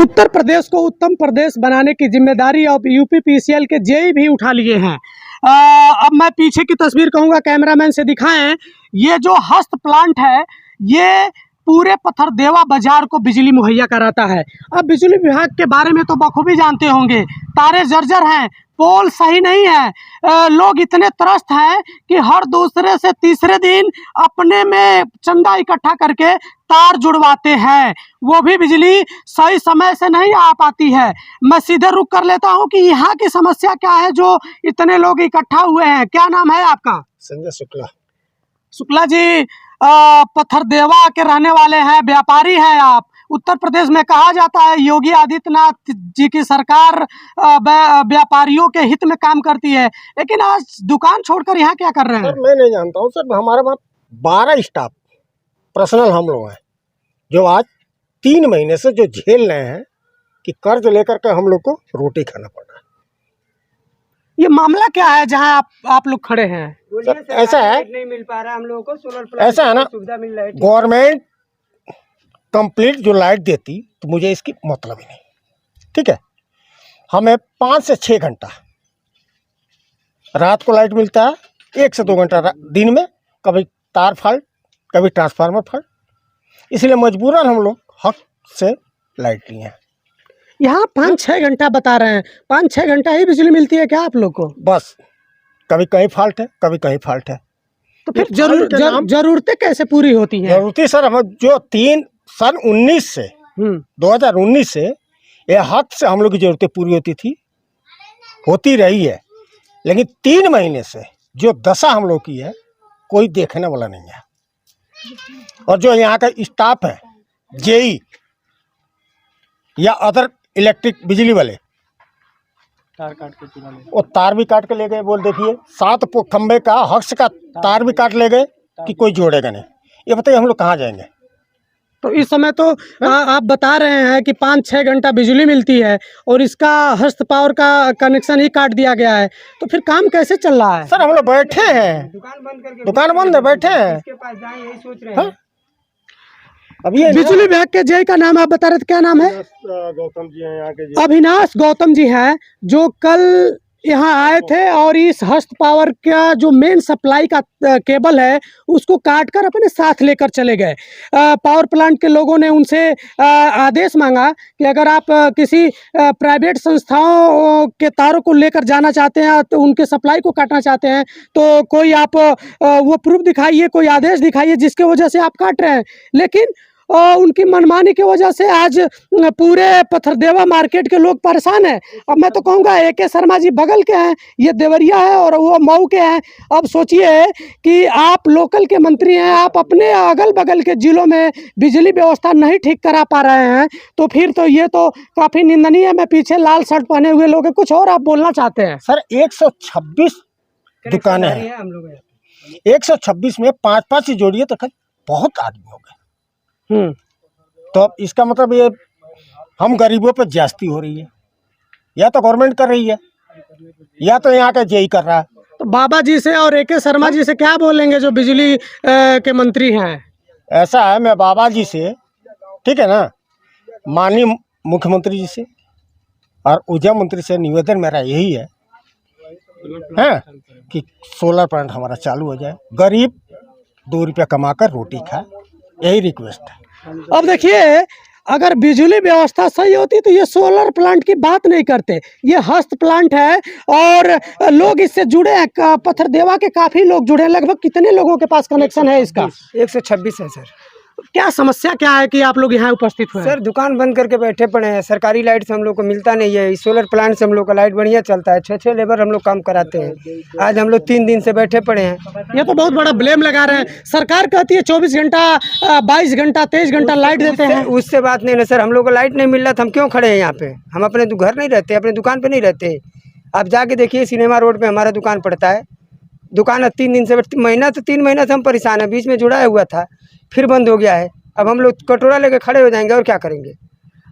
उत्तर प्रदेश को उत्तम प्रदेश बनाने की जिम्मेदारी अब यूपीपीसीएल के जेई भी उठा लिए हैं। अब मैं पीछे की तस्वीर कहूँगा कैमरामैन से दिखाएं। ये जो हस्त प्लांट है ये पूरे पथरदेवा बाजार को बिजली मुहैया कराता है। अब बिजली विभाग के बारे में तो बखूबी जानते होंगे, तारे जर्जर हैं, पोल सही नहीं है। लोग इतने त्रस्त हैं कि हर दूसरे से तीसरे दिन अपने में चंदा इकट्ठा करके तार जुड़वाते हैं, वो भी बिजली सही समय से नहीं आ पाती है। मैं सीधे रुक कर लेता हूं कि यहाँ की समस्या क्या है जो इतने लोग इकट्ठा हुए हैं। क्या नाम है आपका? संजय शुक्ला। शुक्ला जी, पथरदेवा के रहने वाले हैं, व्यापारी हैं आप। उत्तर प्रदेश में कहा जाता है योगी आदित्यनाथ जी की सरकार व्यापारियों के हित में काम करती है, लेकिन आज दुकान छोड़कर यहाँ क्या कर रहे हैं? सर मैं नहीं जानता हूँ सर, हमारे वहाँ 12 स्टाफ पर्सनल हम लोग हैं जो आज 3 महीने से जो झेल रहे हैं कि कर्ज लेकर के हम लोग को रोटी खाना पड़ रहा है। ये मामला क्या है जहाँ आप लोग खड़े हैं? सर ऐसा है, नहीं मिल पा रहा हम लोगों को, सोलर प्लांट ऐसा है ना, सुविधा मिल रही है। गवर्नमेंट कंप्लीट जो लाइट देती तो मुझे इसकी मतलब ही नहीं। ठीक है, हमें 5 से 6 घंटा रात को लाइट मिलता है, 1 से 2 घंटा दिन में, कभी तार फॉल्ट कभी ट्रांसफार्मर फॉल्ट, इसलिए मजबूरन हम लोग हक से लाइट लिए हैं। यहाँ 5-6 घंटा बता रहे हैं, 5-6 घंटा ही बिजली मिलती है क्या आप लोग को? बस कभी कहीं फॉल्ट है, कभी कहीं फॉल्ट है। तो फिर जरूरतें कैसे पूरी होती हैं? जरूरती सर हम जो सन 19 से 2019 से ये हक से हम लोग की जरूरतें पूरी होती रही है, लेकिन 3 महीने से जो दशा हम लोग की है कोई देखने वाला नहीं है। और जो यहाँ का स्टाफ है जेई या अदर इलेक्ट्रिक बिजली वाले, तार काट के चुरा ले, वो तार भी काट के ले गए। बोल देखिए 7 खंबे का हक्स का तार भी काट ले गए कि कोई जोड़ेगा नहीं। ये बताइए हम लोग कहाँ जाएंगे? तो इस समय तो आप बता रहे हैं कि 5-6 घंटा बिजली मिलती है और इसका हस्त पावर का कनेक्शन ही काट दिया गया है, तो फिर काम कैसे चल रहा है? सर हम लोग बैठे हैं, दुकान बंद है, बैठे हैं, इसके पास जाएं यही सोच रहे हैं। अब ये बिजली विभाग के जेई का नाम आप बता रहे थे, क्या नाम है? गौतम जी हैं यहाँ के। अविनाश गौतम जी हैं जो कल यहाँ आए थे और इस हस्त पावर का जो मेन सप्लाई का केबल है उसको काटकर अपने साथ लेकर चले गए। पावर प्लांट के लोगों ने उनसे आदेश मांगा कि अगर आप किसी प्राइवेट संस्थाओं के तारों को लेकर जाना चाहते हैं तो उनके सप्लाई को काटना चाहते हैं तो कोई आप वो प्रूफ दिखाइए, कोई आदेश दिखाइए जिसके वजह से आप काट रहे हैं। लेकिन उनकी मनमानी की वजह से आज पूरे पथरदेवा मार्केट के लोग परेशान हैं। अब मैं तो कहूँगा AK शर्मा जी बगल के हैं, ये देवरिया है और वो मऊ के हैं। अब सोचिए कि आप लोकल के मंत्री हैं, आप अपने अगल बगल के जिलों में बिजली व्यवस्था नहीं ठीक करा पा रहे हैं, तो फिर तो ये तो काफ़ी निंदनीय है। मैं पीछे लाल शर्ट पहने हुए लोग हैं, कुछ और आप बोलना चाहते हैं? सर 126 दुकानें हैं हम लोग, 126 में 5-5 ही जोड़िए तो बहुत आदमी हो गए। तो अब इसका मतलब ये हम गरीबों पर ज्यादती हो रही है, या तो गवर्नमेंट कर रही है या तो यहाँ का जेई कर रहा है। तो बाबा जी से और AK शर्मा जी से क्या बोलेंगे जो बिजली के मंत्री हैं? ऐसा है, मैं बाबा जी से, ठीक है ना, माननीय मुख्यमंत्री जी से और ऊर्जा मंत्री से निवेदन मेरा यही है कि सोलर प्लांट हमारा चालू हो जाए, गरीब 2 रुपया कमाकर रोटी खाए, यही रिक्वेस्ट है। अब देखिए, अगर बिजली व्यवस्था सही होती तो ये सोलर प्लांट की बात नहीं करते। ये हस्त प्लांट है और लोग इससे जुड़े हैं, पथरदेवा के काफ़ी लोग जुड़े हैं। लगभग कितने लोगों के पास कनेक्शन है इसका? 126 है सर। क्या समस्या क्या है कि आप लोग यहाँ उपस्थित हुए हैं? सर दुकान बंद करके बैठे पड़े हैं, सरकारी लाइट से हम लोग को मिलता नहीं है। इस सोलर प्लांट से हम लोग का लाइट बढ़िया चलता है, 6 लेबर हम लोग काम कराते हैं। आज हम लोग 3 दिन से बैठे पड़े हैं। ये तो बहुत बड़ा ब्लेम लगा रहे हैं। सरकार कहती है 24 घंटा 22 घंटा 23 घंटा लाइट देते हैं। उससे बात नहीं ना सर, हम लोग को लाइट नहीं मिल रहा था, हम क्यों खड़े हैं यहाँ पे? हम अपने घर नहीं रहते, अपने दुकान पे नहीं रहते। आप जाके देखिए सिनेमा रोड पे हमारा दुकान पड़ता है। दुकान 3 दिन से, महीना तो 3 महीना से हम परेशान है। बीच में जुड़ा हुआ था, फिर बंद हो गया है। अब हम लोग कटोरा लेके खड़े हो जाएंगे और क्या करेंगे?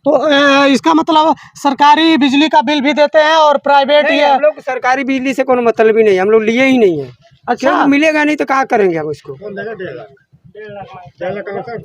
तो इसका मतलब सरकारी बिजली का बिल भी देते हैं और प्राइवेट ये? हम लोग सरकारी बिजली से कोनो मतलब ही नहीं, हम लोग लिए ही नहीं है। अच्छा, मिलेगा नहीं तो क्या करेंगे हम उसको?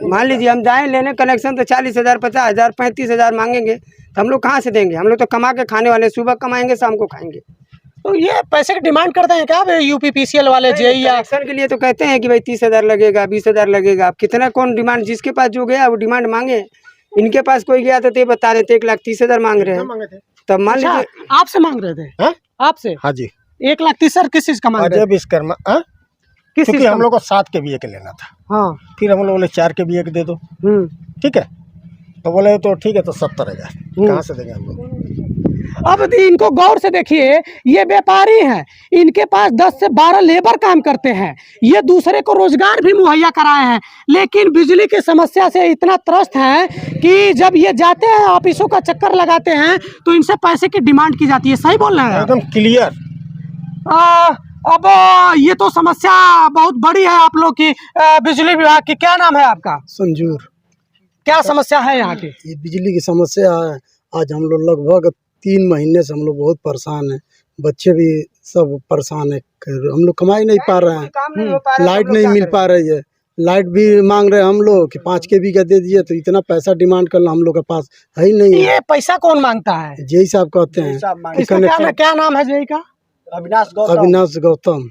मान लीजिए हम जाएं लेने कनेक्शन तो 40,000, 50,000, 35,000 मांगेंगे, तो हम लोग कहाँ से देंगे? हम लोग तो कमा के खाने वाले, सुबह कमाएंगे शाम को खाएंगे। तो ये पैसे की डिमांड करते हैं क्या यूपीपीसीएल वाले जेई या कनेक्शन के लिए तो कहते हैं कि भाई 30,000 लगेगा, 20,000 लगेगा। अब कितना कौन डिमांड, जिसके पास जो गया वो डिमांड मांगे। इनके पास कोई गया तो बता रहे थे 1,30,000 मांग रहे हैं। तब मान अच्छा, लीजिए आपसे मांग रहे थे? हाँ? आपसे हाँ जी। 1,30,000 किस चीज का मांग रहे अजय थे? विश्वकर्मा। हाँ? किस क्योंकि चीज का? हम लोग को 7 के भी एक लेना था, हाँ। फिर हम लोग बोले 4 के भी एक दे दो, ठीक है। तो बोले तो ठीक है, तो 70,000 कहाँ से देंगे हम लोग? अब इनको गौर से देखिए, ये व्यापारी हैं, इनके पास 10 से 12 लेबर काम करते हैं, ये दूसरे को रोजगार भी मुहैया कराए हैं, लेकिन बिजली की समस्या से इतना त्रस्त हैं कि जब ये जाते हैं ऑफिसों का चक्कर लगाते हैं तो इनसे पैसे की डिमांड की जाती है। सही बोल रहे हैं? एकदम क्लियर। अब ये तो समस्या बहुत बड़ी है आप लोग की। बिजली विभाग की क्या नाम है आपका? संजूर। क्या समस्या है यहाँ की? ये बिजली की समस्या है। आज हम लोग लगभग 3 महीने से हम लोग बहुत परेशान हैं, बच्चे भी सब परेशान है। हम लोग कमाई नहीं पा रहे हैं, लाइट नहीं मिल पा रही है। लाइट भी मांग रहे हैं हम लोग कि 5 kV का दे दीजिए, तो इतना पैसा डिमांड करना हम लोग के पास है ही नहीं है। ये पैसा कौन मांगता है? जेई साहब कहते हैं कि इसका क्या नाम है जेई का? अविनाश गौतम।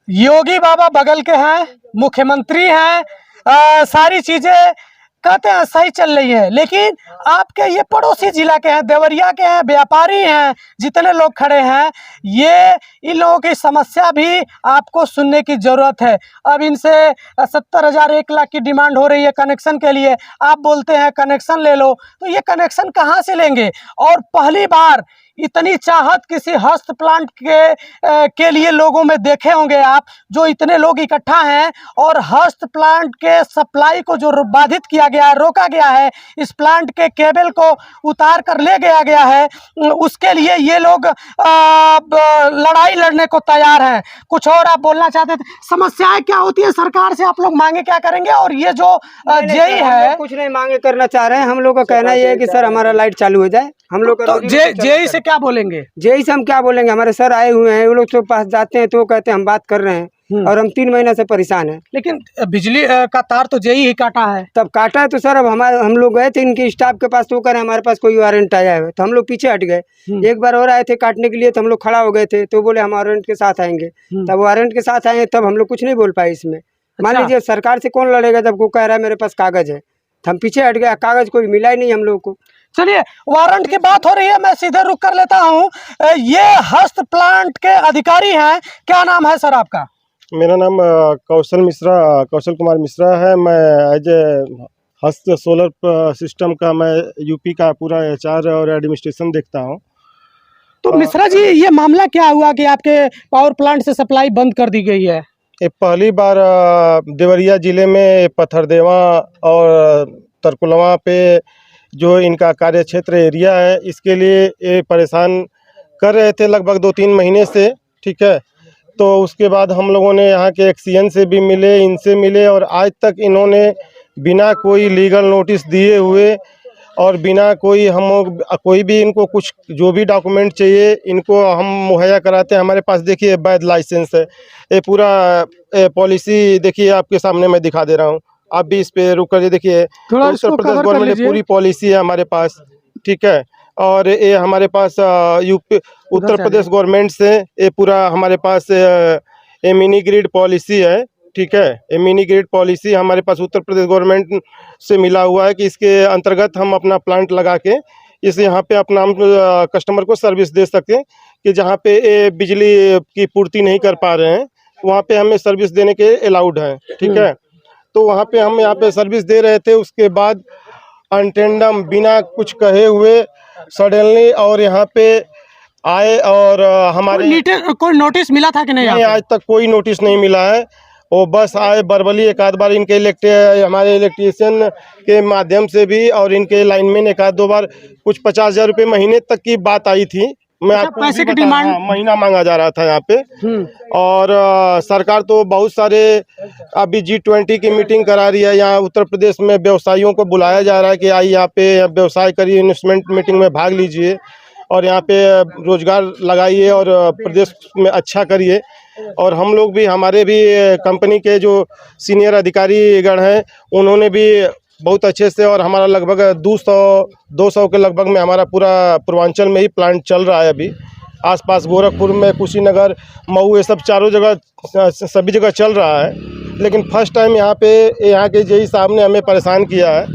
योगी बाबा बगल के हैं, मुख्यमंत्री हैं, सारी चीजें कहते हैं सही चल रही है, लेकिन आपके ये पड़ोसी जिला के हैं, देवरिया के हैं, व्यापारी हैं, जितने लोग खड़े हैं, ये इन लोगों की समस्या भी आपको सुनने की जरूरत है। अब इनसे 70,000, 1,00,000 की डिमांड हो रही है कनेक्शन के लिए। आप बोलते हैं कनेक्शन ले लो, तो ये कनेक्शन कहाँ से लेंगे? और पहली बार इतनी चाहत किसी हस्त प्लांट के लिए लोगों में देखे होंगे आप, जो इतने लोग इकट्ठा हैं और हस्त प्लांट के सप्लाई को जो बाधित किया गया है, रोका गया है, इस प्लांट के केबल को उतार कर ले गया है, उसके लिए ये लोग लड़ाई लड़ने को तैयार हैं। कुछ और आप बोलना चाहते थे? समस्याएं क्या होती है सरकार से, आप लोग मांगे क्या करेंगे? और ये जो जेई है, कुछ नहीं मांगे करना चाह रहे हैं। हम लोग का कहना ये है कि सर हमारा लाइट चालू हो जाए। हम लोग तो जेई से क्या बोलेंगे? जेई से हम क्या बोलेंगे? हमारे सर आए हुए हैं, वो लोग तो पास जाते हैं तो वो कहते हैं हम बात कर रहे हैं, और हम 3 महीने से परेशान हैं। लेकिन बिजली का तार तो जेई ही काटा है। तब काटा है तो सर, अब हम लोग गए थे इनके स्टाफ के पास, तो कह हमारे पास कोई वारंट आया है, तो हम लोग पीछे हट गए। एक बार और आए थे काटने के लिए, तो हम लोग खड़ा हो गए थे, तो बोले हम वारंट के साथ आएंगे। तब वारंट के साथ आए, तब हम लोग कुछ नहीं बोल पाए इसमें। मान लीजिए सरकार से कौन लड़ेगा जब वो कह रहा है मेरे पास कागज है, तो हम पीछे हट गए, कागज कोई मिला ही नहीं हम लोग को। चलिए, वारंट की बात हो रही है, मैं सीधे रुक कर लेता हूँ। ये हस्त प्लांट के अधिकारी हैं, क्या नाम है सर आपका? मेरा नाम कौशल कुमार मिश्रा है। मैं एज ए हस्त सोलर सिस्टम का मैं यूपी का पूरा HR और एडमिनिस्ट्रेशन देखता हूँ। तो मिश्रा जी, ये मामला क्या हुआ कि आपके पावर प्लांट से सप्लाई बंद कर दी गई है? ये पहली बार देवरिया ज़िले में पत्थरदेवा और तरकुलवा पे जो इनका कार्य क्षेत्र एरिया है, इसके लिए ये परेशान कर रहे थे लगभग 2-3 महीने से, ठीक है। तो उसके बाद हम लोगों ने यहाँ के एक्सीएन से भी मिले, इनसे मिले, और आज तक इन्होंने बिना कोई लीगल नोटिस दिए हुए और बिना कोई भी इनको कुछ जो भी डॉक्यूमेंट चाहिए इनको हम मुहैया कराते हैं। हमारे पास देखिए वैध लाइसेंस है, ये पूरा पॉलिसी देखिए आपके सामने मैं दिखा दे रहा हूँ, आप भी इस पे रुक कर देखिए। थोड़ा उत्तर प्रदेश गवर्नमेंट की पूरी पॉलिसी है हमारे पास, ठीक है। और ये हमारे पास उत्तर प्रदेश गवर्नमेंट से ये पूरा हमारे पास ये मिनी ग्रिड पॉलिसी है, ठीक है। ये मिनी ग्रिड पॉलिसी हमारे पास उत्तर प्रदेश गवर्नमेंट से मिला हुआ है कि इसके अंतर्गत हम अपना प्लांट लगा के इस यहाँ पे अपना हम कस्टमर को सर्विस दे सकें, कि जहाँ पे ये बिजली की पूर्ति नहीं कर पा रहे हैं वहाँ पे हमें सर्विस देने के अलाउड है, ठीक है। तो वहाँ पे हम यहाँ पे सर्विस दे रहे थे, उसके बाद अनटेंडम बिना कुछ कहे हुए सडनली और यहाँ पे आए, और हमारे कोई नोटिस मिला था कि नहीं? आज तक कोई नोटिस नहीं मिला है। वो बस आए बरबली, एक आध बार इनके हमारे इलेक्ट्रीशियन के माध्यम से भी और इनके लाइनमैन एक आध 2 बार कुछ 50,000 रुपये महीने तक की बात आई थी। मैं आपको पैसे की डिमांड महीना मांगा जा रहा था यहाँ पे। और सरकार तो बहुत सारे अभी G20 की मीटिंग करा रही है, यहाँ उत्तर प्रदेश में व्यवसायियों को बुलाया जा रहा है कि आई यहाँ पे व्यवसाय करिए, इन्वेस्टमेंट मीटिंग में भाग लीजिए और यहाँ पे रोजगार लगाइए और प्रदेश में अच्छा करिए। और हम लोग भी, हमारे भी कंपनी के जो सीनियर अधिकारी गण हैं उन्होंने भी बहुत अच्छे से, और हमारा लगभग 200 के लगभग में हमारा पूरा पूर्वांचल में ही प्लांट चल रहा है अभी। आसपास गोरखपुर में, कुशीनगर, मऊ, ये सब चारों जगह सभी जगह चल रहा है। लेकिन फर्स्ट टाइम यहाँ के जेई साहब ने हमें परेशान किया है,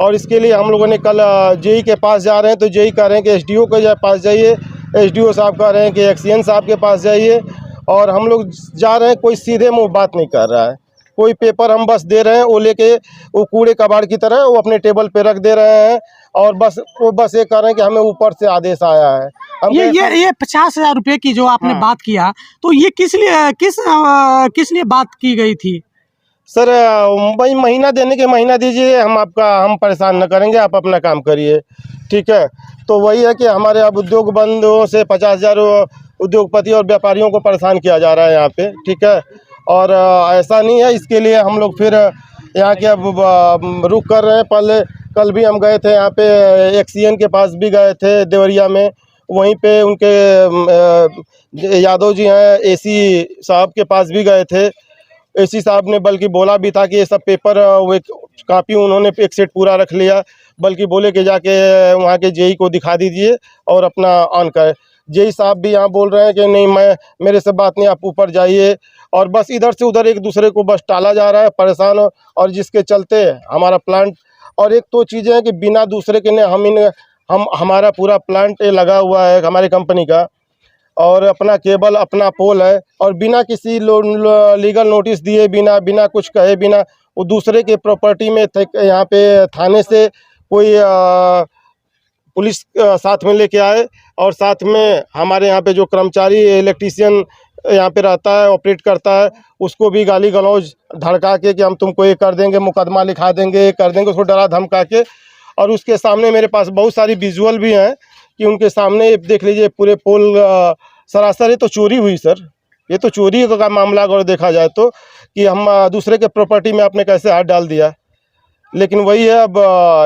और इसके लिए हम लोगों ने कल जेई के पास जा रहे हैं तो जेई कह रहे हैं कि एसडीओ के पास जाइए, एसडीओ साहब कह रहे हैं कि एक्सीएन साहब के पास जाइए, और हम लोग जा रहे हैं, कोई सीधे मुँह बात नहीं कर रहा है। कोई पेपर हम बस दे रहे हैं, वो लेके वो कूड़े कबाड़ की तरह वो अपने टेबल पे रख दे रहे हैं, और बस ये कह रहे हैं कि हमें ऊपर से आदेश आया है। ये 50,000 रुपए की जो आपने बात किया, तो ये किस लिए बात की गई थी? सर भाई, महीना देने के महीना दीजिए, हम परेशान न करेंगे, आप अपना काम करिए, ठीक है। तो वही है कि हमारे अब उद्योग बंदों से 50,000 उद्योगपति और व्यापारियों को परेशान किया जा रहा है यहाँ पे, ठीक है। और ऐसा नहीं है, इसके लिए हम लोग फिर यहाँ के अब रुख कर रहे हैं। कल भी हम गए थे यहाँ पे, एक्सीएन के पास भी गए थे देवरिया में, वहीं पे उनके यादव जी हैं, एसी साहब के पास भी गए थे। एसी साहब ने बल्कि बोला भी था कि ये सब पेपर वो कापी उन्होंने एक सेट पूरा रख लिया, बल्कि बोले कि जाके वहाँ के जेई को दिखा दीजिए और अपना ऑन करें। जेई साहब भी यहाँ बोल रहे हैं कि नहीं, मेरे से बात नहीं, आप ऊपर जाइए, और बस इधर से उधर एक दूसरे को बस टाला जा रहा है, परेशान हो, और जिसके चलते हमारा प्लांट, और एक तो चीज़ें हैं कि बिना दूसरे के ने हमारा पूरा प्लांट लगा हुआ है हमारी कंपनी का, और अपना केबल, अपना पोल है, और बिना किसी लीगल नोटिस दिए, बिना कुछ कहे, बिना वो दूसरे के प्रॉपर्टी में यहाँ पे थाने से कोई पुलिस साथ में लेके आए, और साथ में हमारे यहाँ पे जो कर्मचारी इलेक्ट्रीशियन यहाँ पे रहता है, ऑपरेट करता है, उसको भी गाली गलौज धड़का के कि हम तुमको ये कर देंगे, मुकदमा लिखा देंगे, ये कर देंगे, उसको डरा धमका के। और उसके सामने मेरे पास बहुत सारी विजुअल भी हैं कि उनके सामने देख लीजिए, पूरे पोल सरासर ये तो चोरी हुई सर, ये तो चोरी का मामला अगर देखा जाए तो, कि हम दूसरे के प्रॉपर्टी में आपने कैसे हाथ डाल दिया। लेकिन वही है अब,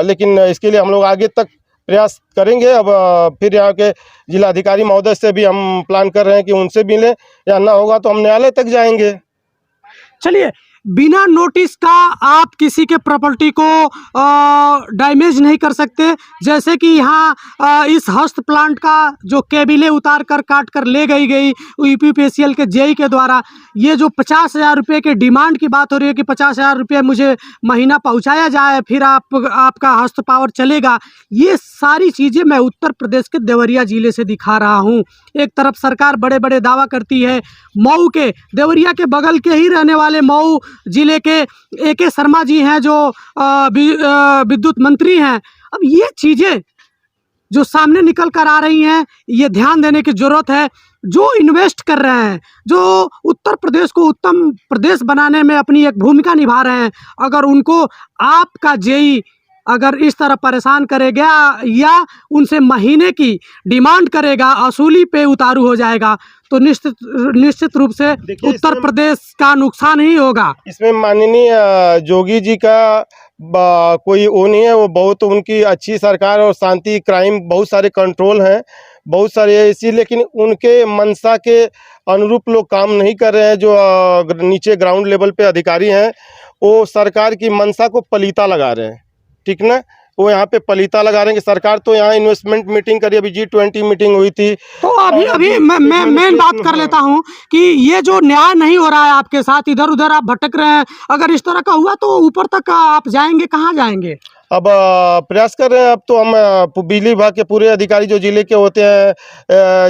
लेकिन इसके लिए हम लोग आगे तक प्रयास करेंगे। अब फिर यहाँ के जिलाधिकारी महोदय से भी हम प्लान कर रहे हैं कि उनसे मिलें, या ना होगा तो हम न्यायालय तक जाएंगे। चलिए, बिना नोटिस का आप किसी के प्रॉपर्टी को डैमेज नहीं कर सकते। जैसे कि यहाँ इस हस्त प्लांट का जो केबिलें उतार कर काट कर ले गई यूपीपीसीएल के जेई के द्वारा, ये जो 50,000 रुपये के डिमांड की बात हो रही है कि 50,000 रुपये मुझे महीना पहुँचाया जाए, फिर आपका हस्त पावर चलेगा, ये सारी चीज़ें मैं उत्तर प्रदेश के देवरिया ज़िले से दिखा रहा हूँ। एक तरफ सरकार बड़े बड़े दावा करती है, मऊ के, देवरिया के बगल के ही रहने वाले मऊ जिले के AK शर्मा जी हैं जो विद्युत मंत्री हैं। अब ये चीज़ें जो सामने निकल कर आ रही हैं, ये ध्यान देने की ज़रूरत है। जो इन्वेस्ट कर रहे हैं, जो उत्तर प्रदेश को उत्तम प्रदेश बनाने में अपनी एक भूमिका निभा रहे हैं, अगर उनको आपका जेई अगर इस तरह परेशान करेगा या उनसे महीने की डिमांड करेगा, वसूली पे उतारू हो जाएगा, तो निश्चित रूप से उत्तर प्रदेश का नुकसान ही होगा। इसमें माननीय जोगी जी का कोई वो नहीं है, वो बहुत उनकी अच्छी सरकार और शांति, क्राइम बहुत सारे कंट्रोल हैं, बहुत सारे ऐसी, लेकिन उनके मंशा के अनुरूप लोग काम नहीं कर रहे हैं। जो नीचे ग्राउंड लेवल पे अधिकारी हैं, वो सरकार की मंशा को पलीता लगा रहे हैं, ठीक ना। वो यहाँ पे पलीता लगा रहे हैं कि सरकार तो यहाँ इन्वेस्टमेंट मीटिंग करी, अभी G20 मीटिंग हुई थी। तो अभी मैं मेन बात कर लेता हूँ कि ये जो न्याय नहीं हो रहा है आपके साथ, इधर उधर आप भटक रहे हैं, अगर इस तरह का हुआ तो ऊपर तक आप जाएंगे, कहाँ जाएंगे? अब प्रयास कर रहे हैं। अब तो हम बिजली विभाग के पूरे अधिकारी जो जिले के होते हैं,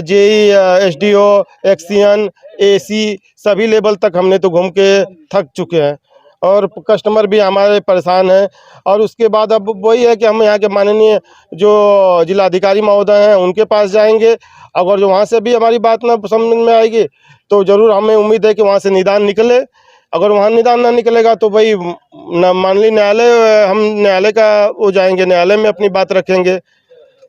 जेई, SDO, एक्सीएन, AC, सभी लेवल तक हमने तो घूम के थक चुके हैं, और कस्टमर भी हमारे परेशान हैं। और उसके बाद अब वही है कि हम यहाँ के माननीय जो जिलाधिकारी महोदय हैं उनके पास जाएंगे। अगर जो वहाँ से भी हमारी बात ना समझ में आएगी तो ज़रूर हमें उम्मीद है कि वहाँ से निदान निकले। अगर वहाँ निदान ना निकलेगा तो भाई मान ली न्यायालय, हम न्यायालय का वो जाएंगे, न्यायालय में अपनी बात रखेंगे।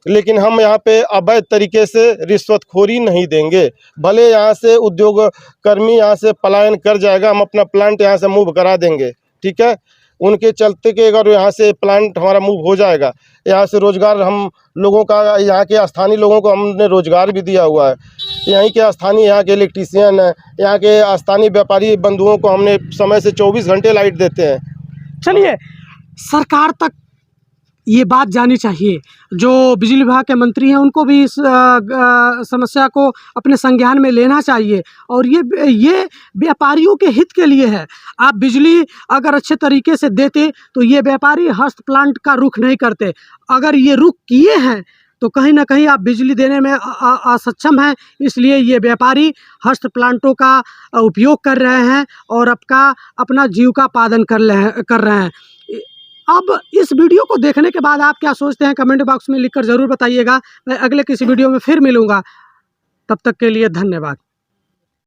लेकिन हम यहाँ पे अवैध तरीके से रिश्वतखोरी नहीं देंगे। भले यहाँ से उद्योग कर्मी यहाँ से पलायन कर जाएगा, हम अपना प्लांट यहाँ से मूव करा देंगे, ठीक है। उनके चलते के अगर यहाँ से प्लांट हमारा मूव हो जाएगा, यहाँ से रोजगार हम लोगों का, यहाँ के स्थानीय लोगों को हमने रोजगार भी दिया हुआ है। यहीं के स्थानीय यहाँ के इलेक्ट्रीशियन हैं, यहाँ के स्थानीय व्यापारी बंधुओं को हमने समय से 24 घंटे लाइट देते हैं। चलिए, सरकार तक ये बात जानी चाहिए, जो बिजली विभाग के मंत्री हैं उनको भी इस समस्या को अपने संज्ञान में लेना चाहिए। और ये व्यापारियों के हित के लिए है। आप बिजली अगर अच्छे तरीके से देते तो ये व्यापारी हस्त प्लांट का रुख नहीं करते। अगर ये रुख किए हैं तो कहीं ना कहीं आप बिजली देने में असक्षम हैं, इसलिए ये व्यापारी हस्त प्लांटों का उपयोग कर रहे हैं और अपना जीविकोपार्जन कर रहे हैं। अब इस वीडियो को देखने के बाद आप क्या सोचते हैं, कमेंट बॉक्स में लिखकर ज़रूर बताइएगा। मैं अगले किसी वीडियो में फिर मिलूँगा, तब तक के लिए धन्यवाद।